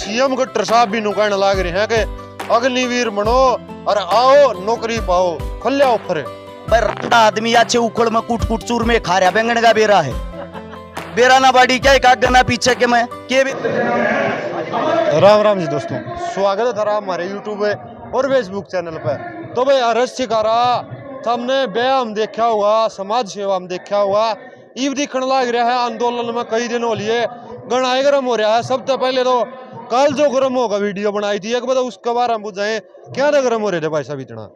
CM gutter साहब भी नु कहने लाग रहे हैं कि अग्निवीर बनो और आओ नौकरी पाओ खल्ले ऑफर है। भाई रंडा आदमी अच्छे उखड़ में कुट कुट चूर में खा रहा बैंगन का बेरा है, बेरा ना बाड़ी क्या एक गना पीछे के मैं के भी। राम राम जी दोस्तों, स्वागत है थारा हमारे यूट्यूब और फेसबुक चैनल पे। तो भाई अरस शिकारा हमने व्यायाम देखा हुआ, समाज सेवा में देखा हुआ, ईव दिखने लग रहा है आंदोलन में कई दिन हो लिए गणाए गर्म हो रहा है। सबसे पहले तो कल जो गर्म होगा वीडियो बनाई थी एक बार उसके बारे में बुझाएं क्या ना गर्म हो रहे थे भाई साहब इतना।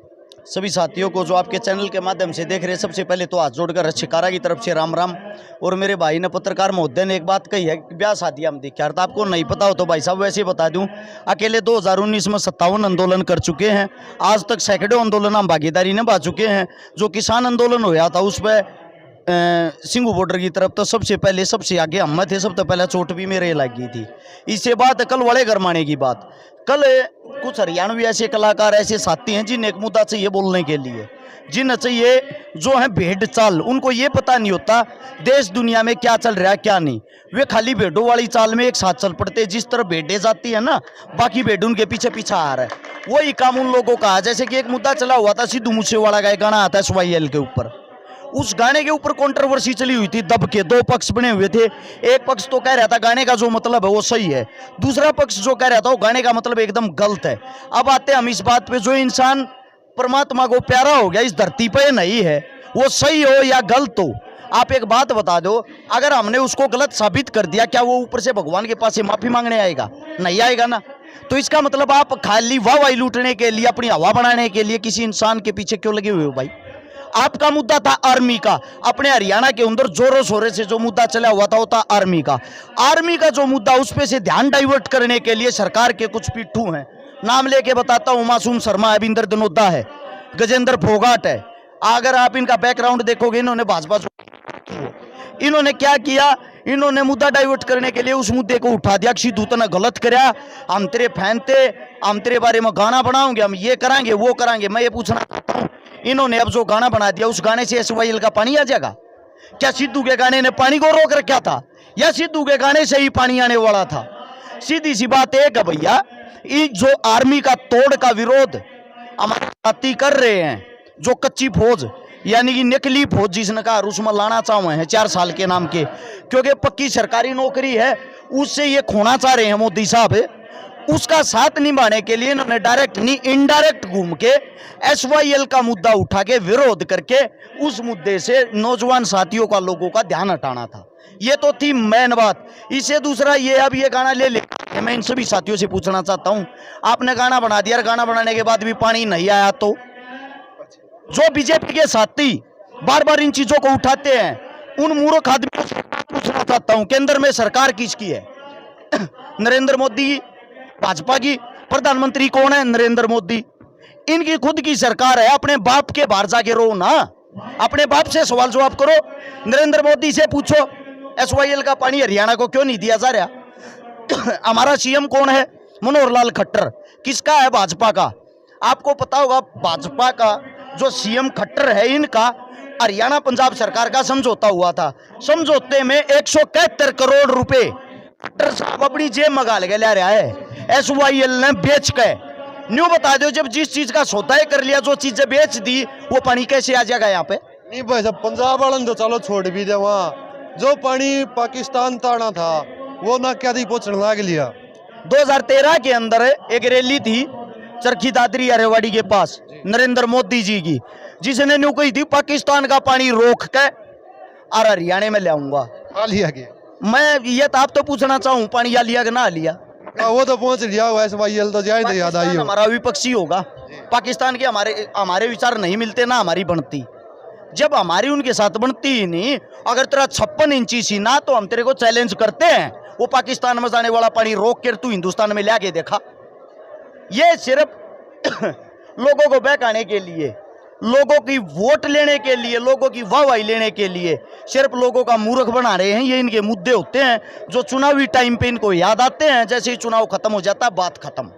सभी साथियों को जो आपके चैनल के माध्यम से देख रहे हैं, सबसे पहले तो हाथ जोड़कर शिकारा की तरफ से राम राम। और मेरे भाई ने पत्रकार महोदय ने एक बात कही है कि ब्याह शादी हम देखा, आपको नहीं पता हो तो भाई साहब वैसे बता दूं, अकेले 2019 में 57 आंदोलन कर चुके हैं। आज तक सैकड़ों आंदोलन हम भागीदारी निभा चुके हैं। जो किसान आंदोलन हुआ था उस पर सिंगू बॉर्डर की तरफ तो सबसे पहले सबसे आगे हम थे, सबसे पहले चोट भी मेरे लगी थी। इससे बात कल वड़े गरमाने की बात, कल कुछ हरियाणवी ऐसे कलाकार ऐसे साथी हैं जिन्हें एक मुद्दा चाहिए बोलने के लिए, जिन्हें चाहिए जो है भेड़ चाल, उनको ये पता नहीं होता देश दुनिया में क्या चल रहा है क्या नहीं। वे खाली भेड़ों वाली चाल में एक साथ चल पड़ते, जिस तरह भेड़ें जाती है ना बाकी भेड़ उनके पीछे पीछे आ रहा है, वही काम उन लोगों का। जैसे कि एक मुद्दा चला हुआ था सिद्धू मूसेवाला का एक गाना आता है SYL के ऊपर, उस गाने के ऊपर कंट्रोवर्सी चली हुई थी। दब के दो पक्ष बने हुए थे, एक पक्ष तो कह रहा था गाने का जो मतलब है वो सही है, दूसरा पक्ष जो कह रहा था वो गाने का मतलब एकदम गलत है। अब आते हम इस बात पे, जो इंसान परमात्मा को प्यारा हो गया इस धरती पे नहीं है, वो सही हो या गलत हो, आप एक बात बता दो, अगर हमने उसको गलत साबित कर दिया क्या वो ऊपर से भगवान के पास से माफी मांगने आएगा? नहीं आएगा ना। तो इसका मतलब आप खाली वाहवाही लूटने के लिए, अपनी हवा बनाने के लिए किसी इंसान के पीछे क्यों लगे हुए हो भाई? आपका मुद्दा था आर्मी का, अपने हरियाणा के अंदर जोरों शोरों से जो मुद्दा चला हुआ था वो था आर्मी का। आर्मी का जो मुद्दा, उस पे से ध्यान डाइवर्ट करने के लिए सरकार के कुछ पिट्ठू हैं, नाम लेके बताता हूं, मासूम शर्मा है, अविंदर धनोदा है, गजेंद्र फोगाट है। अगर आप इनका बैकग्राउंड देखोगे, इन्होंने भाजपा, इन्होंने क्या किया, इन्होंने मुद्दा डाइवर्ट करने के लिए उस मुद्दे को उठा दिया। सिद्धू तो ने गलत कराया, हम तेरे फैन थे, हम तेरे बारे में गाना बनाओगे, हम ये कराएंगे वो कराएंगे। मैं ये पूछना चाहता हूं, इन्होंने अब जो गाना बना दिया उस गाने से SYL का पानी आ जाएगा क्या? सिद्धू के गाने ने पानी को रोक रखा था या सिद्धू के गाने से ही पानी आने वाला था? सीधी सी बात एक है भैया, जो आर्मी का तोड़ का विरोध हमारे साथी कर रहे हैं, जो कच्ची फौज यानी कि नकली फौज जिसने कहा उसमें लाना चाहे हैं 4 साल के नाम के, क्योंकि पक्की सरकारी नौकरी है, उससे ये खोना चाह रहे हैं मोदी साहब। उसका साथ निभाने के लिए इन्होंने डायरेक्ट नहीं इनडायरेक्ट घूम के SYL का मुद्दा उठा के विरोध करके उस मुद्दे से नौजवान साथियों का, लोगों का ध्यान हटाना था। ये तो थी मेन बात। इससे दूसरा ये, अब ये गाना ले मैं इन सभी साथियों से पूछना चाहता हूं, आपने गाना बना दिया, गाना बनाने के बाद भी पानी नहीं आया, तो जो बीजेपी के साथी बार बार इन चीजों को उठाते हैं, उन मूर्ख आदमियों से पूछना चाहता हूं, केंद्र में सरकार किसकी है? नरेंद्र मोदी, भाजपा की। प्रधानमंत्री कौन है? नरेंद्र मोदी। इनकी खुद की सरकार है, अपने बाप के बाहर जाके रो ना, अपने बाप से सवाल जवाब करो। नरेंद्र मोदी से पूछो SYL का पानी हरियाणा को क्यों नहीं दिया जा रहा? हमारा CM कौन है? मनोहर लाल खट्टर। किसका है? भाजपा का। आपको पता होगा भाजपा का जो CM खट्टर है, इनका हरियाणा पंजाब सरकार का समझौता हुआ था। समझौते में 171 करोड़ रुपए खट्टर साहब अपनी जेब में गाल के ले रहा है, SYL ने बेच के। न्यू बता दो, जब जिस चीज का सौदा कर लिया, जो चीजें बेच दी, वो पानी कैसे आ जाएगा यहाँ पे? नहीं भाई साहब, पंजाब वाले तो चलो छोड़ भी दे, वहाँ जो पानी पाकिस्तान ताना था वो ना क्या दी पहुंचने लग लिया। 2013 के अंदर एक रैली थी चरखी दादरी अरेवाड़ी के पास, नरेंद्र मोदी जी की, जिसने न्यू कही थी पाकिस्तान का पानी रोक के और हरियाणा में ले आऊंगा। आ लिया गया। मैं ये तो आप तो पूछना चाहूँ, पानी या लिया कि ना लिया? वो तो पहुंच लिया, SYL तो जाए याद आई हो। हमारा विपक्षी होगा, पाकिस्तान के हमारे विचार नहीं मिलते ना हमारी बनती। जब हमारी उनके साथ बनती ही नहीं, अगर तेरा 56 इंची सीना, तो हम तेरे को चैलेंज करते हैं, वो पाकिस्तान में जाने वाला पानी रोक कर तू हिंदुस्तान में ले आके देखा। ये सिर्फ लोगों को बहकाने के लिए, लोगों की वोट लेने के लिए, लोगों की वाहवाही लेने के लिए सिर्फ लोगों का मूर्ख बना रहे हैं। ये इनके मुद्दे होते हैं जो चुनावी टाइम पे इनको याद आते हैं, जैसे ही चुनाव खत्म हो जाता है बात खत्म।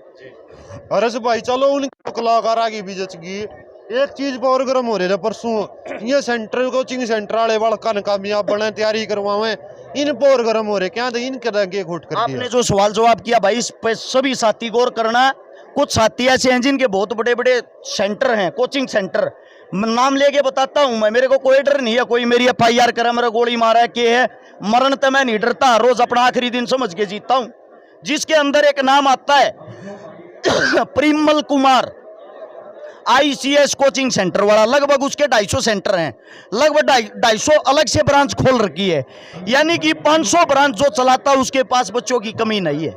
अरे भाई चलो, उनके कलाकारा की भी जचगी। एक चीज पर गर्म हो रहे थे परसों, ये सेंटर कोचिंग सेंटर वाले वाला कामयाब बने, तैयारी करवावे, इन पोर गर्म हो रहे क्या, तो इनके आगे घुट कर आपने दिया। जो सवाल जवाब किया भाई, इस पे सभी साथी गौर करना। कुछ साथी ऐसे हैं जिनके बहुत बड़े बड़े सेंटर हैं, कोचिंग सेंटर, नाम लेके बताता हूं मैं, मेरे को कोई डर नहीं है, कोई मेरी FIR करे, मेरा गोली मारा है के है, मरण तो मैं नहीं डरता, रोज अपना आखिरी दिन समझ के जीता हूं। जिसके अंदर एक नाम आता है Parimal Kumar, ICS coaching centre वाला, लगभग उसके 250 सेंटर हैं, लगभग 250 अलग से ब्रांच खोल रखी है, यानी कि 500 ब्रांच जो चलाता है उसके पास बच्चों की कमी नहीं है।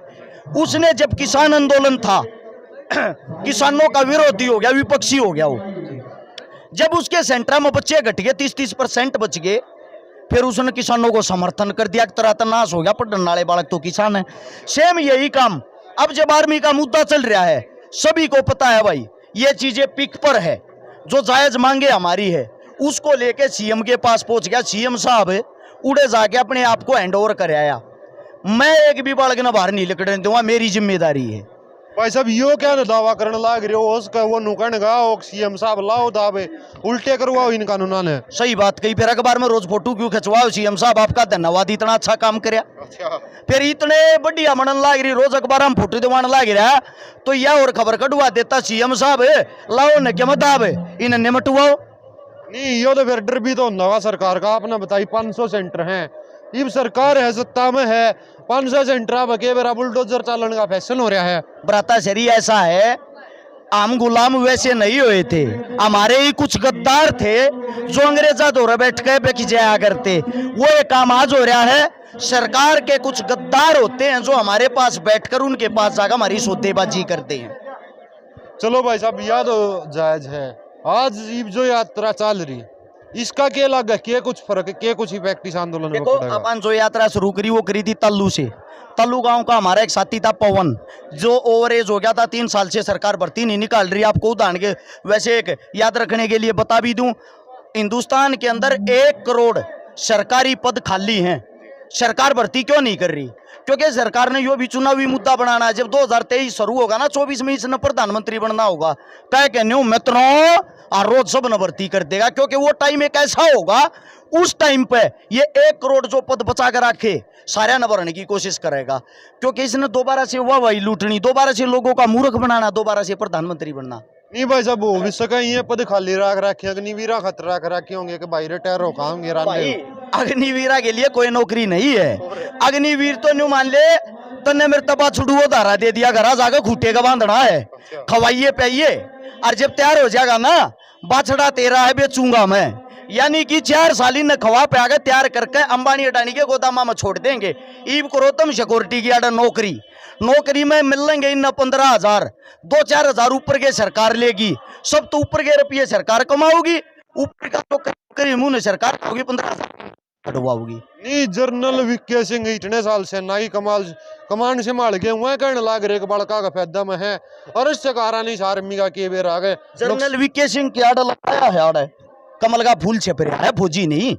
उसने जब किसान आंदोलन था किसानों का विरोधी हो गया, विपक्षी हो गया वो, जब उसके सेंटर में बच्चे घट गए, 30-30% बच गए, फिर उसने किसानों को समर्थन कर दिया, तरह तनाश हो गया, पढ़ने वाले बालक तो किसान है। सेम यही काम अब जब आर्मी का मुद्दा चल रहा है, सभी को पता है भाई ये चीजें पिक पर है, जो जायज मांगे हमारी है, उसको लेके CM के पास पहुंच गया। CM साहब उड़े जाके अपने आप को हैंड ओवर कर आया, मैं एक भी बालक ना बाहर नहीं निकलने दूंगा, मेरी जिम्मेदारी है। भाई साहब यो क्या न दावा करने लाग रहे हो, उसका वो नुकन गा CM साहब लाओ दावे उल्टे करवाओ इन कानूनों ने। सही बात कही, फिर अखबार में रोज फोटो क्यों खिंचवाओ? CM साहब आपका धन्यवाद, इतना अच्छा काम कराया। अच्छा, फिर इतने बढ़िया मनन लाग रही, रोज अखबार में फोटो दिवान लाग रहा, तो यह और खबर कटवा देता CM साहब, लाओ न क्या मताब इन्हें निमटवाओ। नहीं यो तो फिर डर भी तो होगा सरकार का। आपने बताई 500 सेंटर हैं, अब सरकार है सत्ता में है, 500 सेंटर अब के बेरा बुलडोजर चालन का फैशन हो रहा है। ब्राता शरी ऐसा है, हम गुलाम वैसे नहीं हुए थे, हमारे ही कुछ गद्दार थे जो अंग्रेजा दौरे बैठ के बेच जाया करते, वो एक काम आज हो रहा है। सरकार के कुछ गद्दार होते हैं जो हमारे पास बैठकर उनके पास जाकर हमारी सौदेबाजी करते हैं। चलो भाई साहब यह तो जायज है। आज ये जो यात्रा चल रही इसका क्या लगा, क्या कुछ फर्क, क्या कुछ इफेक्ट इस आंदोलन में देखो, पड़ेगा? अपन जो यात्रा शुरू करी वो करी थी तल्लू से। तल्लू गांव का हमारा एक साथी था पवन, जो ओवर एज हो गया था, 3 साल से सरकार भर्ती नहीं निकाल रही। आपको उदाहरण के वैसे एक याद रखने के लिए बता भी दूं, हिंदुस्तान के अंदर 1 करोड़ सरकारी पद खाली हैं, सरकार भर्ती क्यों नहीं कर रही? क्योंकि सरकार ने यो भी चुनावी मुद्दा बनाना है। जब 2023 शुरू होगा ना, 24 में इसने प्रधानमंत्री बनना होगा, तय कहने हूं मित्रों, और रोज सब न भर्ती कर देगा, क्योंकि वो टाइम एक ऐसा होगा, उस टाइम पे ये 1 करोड़ जो पद बचा कर रखे सारे न भरने की कोशिश करेगा, क्योंकि इसने दोबारा से वाहवाही लूटनी, दोबारा से लोगों का मूर्ख बनाना, दोबारा से प्रधानमंत्री बनना। नहीं भाई साहब हो भी सका, ये पद खाली रख रखे, अग्निवीरा खतरा रख रखे होंगे कि भाई रिटायर होंगे। भाई अग्निवीरा के लिए कोई नौकरी नहीं है। अग्निवीर तो न्यू मान ले, तन्ने मेरे तबा छुड़ुओ धारा दे दिया, घर जाकर खूटे का बांधना है, खवाइए पाइए, और जब तैयार हो जाएगा ना, बाछड़ा तेरा है बेचूंगा मैं, यानी कि 4 साल इन खवा पे आगे तैयार करके अंबानी अडानी के गोदामा में छोड़ देंगे। ईब करो तुम सिक्योरिटी की आडा नौकरी में मिलेंगे इन 15,000, 2-4 हजार ऊपर के सरकार लेगी, सब तो ऊपर के रुपये सरकार कमाओगी, ऊपर का तो करी मुंह सरकार होगी, 15,000 कटवाओगी। नहीं जनरल वीके सिंह इतने साल से ना ही कमान संभाल के हुए कहने लाग रहे बड़का का फायदा में है, और इससे कारण इस आर्मी का के बेर आ गए। जनरल वीके सिंह की आड़ लगाया है, आड़ कमल का फूल छप रहा है, फौजी नहीं,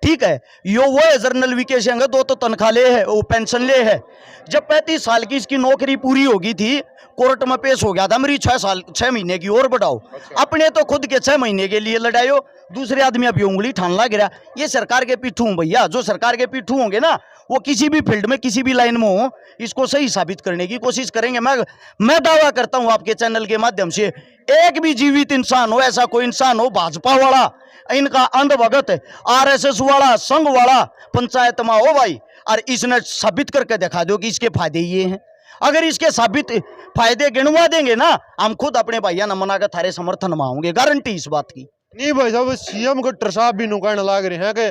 ठीक है। यो वो है जनरल वीके सिंह, 2 तो तनख्वाह ले है, वो पेंशन ले है। जब 35 साल की इसकी नौकरी पूरी हो गई थी, कोर्ट में पेश हो गया था, मेरी 6 महीने की और बढ़ाओ। अपने तो खुद के 6 महीने के लिए लड़ायो, दूसरे आदमी अभी उंगली ठानला गिरा। ये सरकार के पीठू भैया, जो सरकार के पीठू होंगे ना, वो किसी भी फील्ड में किसी भी लाइन में हो, इसको सही साबित करने की कोशिश करेंगे। मैं दावा करता हूं आपके चैनल के माध्यम से, एक भी जीवित इंसान हो, ऐसा कोई इंसान हो भाजपा वाला, इनका अंधभगत, RSS वाला, संघ वाला पंचायत में हो भाई, और इसने साबित करके दिखा दो कि इसके फायदे ये हैं। अगर इसके साबित फायदे गिनवा देंगे ना, हम खुद अपने भैया न मना कर थारे समर्थन में आऊंगे, गारंटी इस बात की। नहीं भाई साहब CM गट्टर साहब भी नुकान लाग रहे हैं कि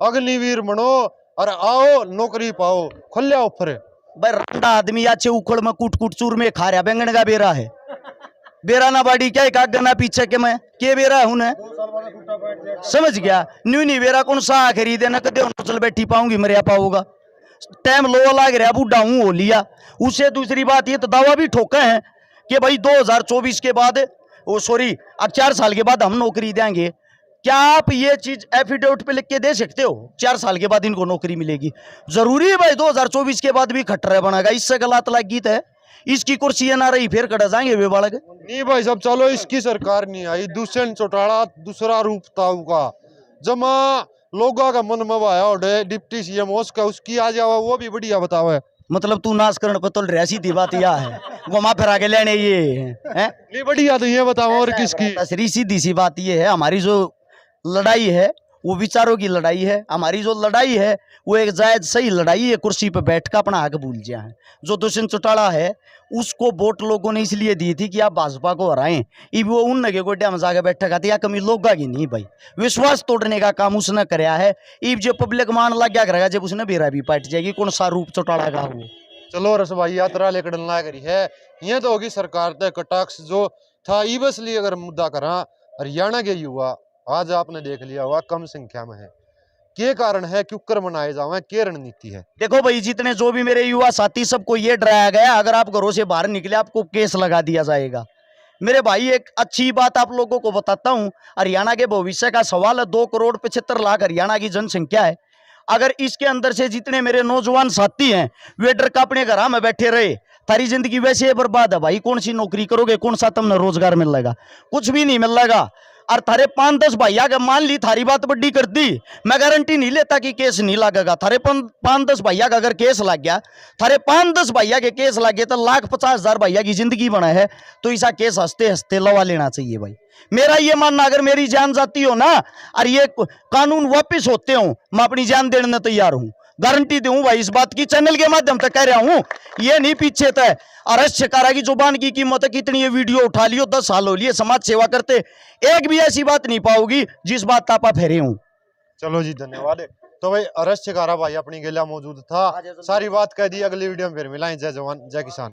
अग्निवीर बनो और आओ नौकरी पाओ, खुले ऑफर है। भाई रंडा आदमी आचे उखड़ में कूट चूर में खा रहा, बैंगन का बेरा है, बेरा ना बाड़ी क्या एक गना पीछे के मैं के बेरा हूं ने, समझ गया? न्यू नहीं बेरा कौन सा खरीदे न कदे चल बैठी पाऊंगी, मरिया पाऊंगा, टाइम लो लाग रहा, बूढ़ा हूं हो लिया। उससे दूसरी बात ये तो दावा भी ठोका है कि भाई 2024 के बाद, वो सॉरी अब 4 साल के बाद हम नौकरी देंगे। क्या आप ये चीज एफिडेविट पे लिख के दे सकते हो 4 साल के बाद इनको नौकरी मिलेगी? जरूरी है भाई 2024 के बाद भी खट्टर बनेगा? इससे गलत लाग गीत है, इसकी कुर्सी ना रही फिर कट जाएंगे वे बालक। नहीं भाई साहब चलो इसकी सरकार नहीं आई, दूसरे चौटाला दूसरा रूप था उनका, जमा लोगों का मन में आया और डिप्टी सीएम उसका उसकी आ जावा वो भी बढ़िया बताओ है। मतलब तू नाश करने पर तो रह सीधी बात यह है, घुमा फिरा के लेने ये है। नहीं बढ़िया तो ये बताओ और किसकी। श्री सीधी सी बात ये है, हमारी जो लड़ाई है वो विचारों की लड़ाई है। हमारी जो लड़ाई है वो एक जायज सही लड़ाई है। कुर्सी पे बैठ कर अपना हक भूल जाए है। जो दुष्यंत चौटाला है उसको वोट लोगों ने इसलिए दी थी कि आप भाजपा को हराएं। इब वो उन नगे गोड्या में जाके बैठा था, कमी लोग की नहीं भाई, विश्वास तोड़ने का काम उसने कराया है। इब जो पब्लिक मान लग गया करेगा जब उसने बेरा भी पाट जाएगी, कौन सा रूप चौटाला का वो। चलो रस भाई यात्रा लेकर डलना करी है ये तो होगी सरकार तय कटाक्ष जो था। ई बस लिए अगर मुद्दा करा हरियाणा के युवा आज आपने देख लिया हुआ कम संख्या में है, के कारण है क्यों कर मनाए जावे, के रणनीति है। देखो भाई जितने जो भी मेरे युवा साथी सबको ये डराया गया अगर आप घरों से बाहर निकले आपको केस लगा दिया जाएगा। मेरे भाई एक अच्छी बात आप लोगों को बताता हूं, हरियाणा के भविष्य का सवाल है। 2,75,00,000 हरियाणा की जनसंख्या है। अगर इसके अंदर से जितने मेरे नौजवान साथी हैं वे डर का अपने घर में बैठे रहे, थारी जिंदगी वैसे ही बर्बाद है भाई। कौन सी नौकरी करोगे, कौन सा तुमने रोजगार मिलेगा, कुछ भी नहीं मिलेगा। और थारे 5-10 भैया के मान ली थारी बात बड्डी कर दी, मैं गारंटी नहीं लेता कि केस नहीं लगेगा। थारे 5-10 भैया का अगर केस लग गया, थारे 5-10 भैया के केस लग गए तो 1,50,000 भैया की जिंदगी बना है। तो ऐसा केस हंसते हंसते लवा लेना चाहिए भाई। मेरा ये मानना अगर मेरी जान जाती हो ना और ये कानून वापिस होते हो, मैं अपनी जान देने तैयार हूं। गारंटी दूं भाई इस बात की, चैनल के माध्यम से कह रहा हूं। ये नहीं पीछे तय अरेस्ट शिकारा की जुबान की कीमत है कितनी। ये वीडियो उठा लियो 10 साल हो लिए समाज सेवा करते, एक भी ऐसी बात नहीं पाओगी जिस बात आप फेरे हूं। चलो जी धन्यवाद। तो भाई अरेस्ट शिकारा भाई अपनी गेला मौजूद था, सारी बात कह दी। अगली वीडियो में फिर मिलाएं। जय जवान जय किसान।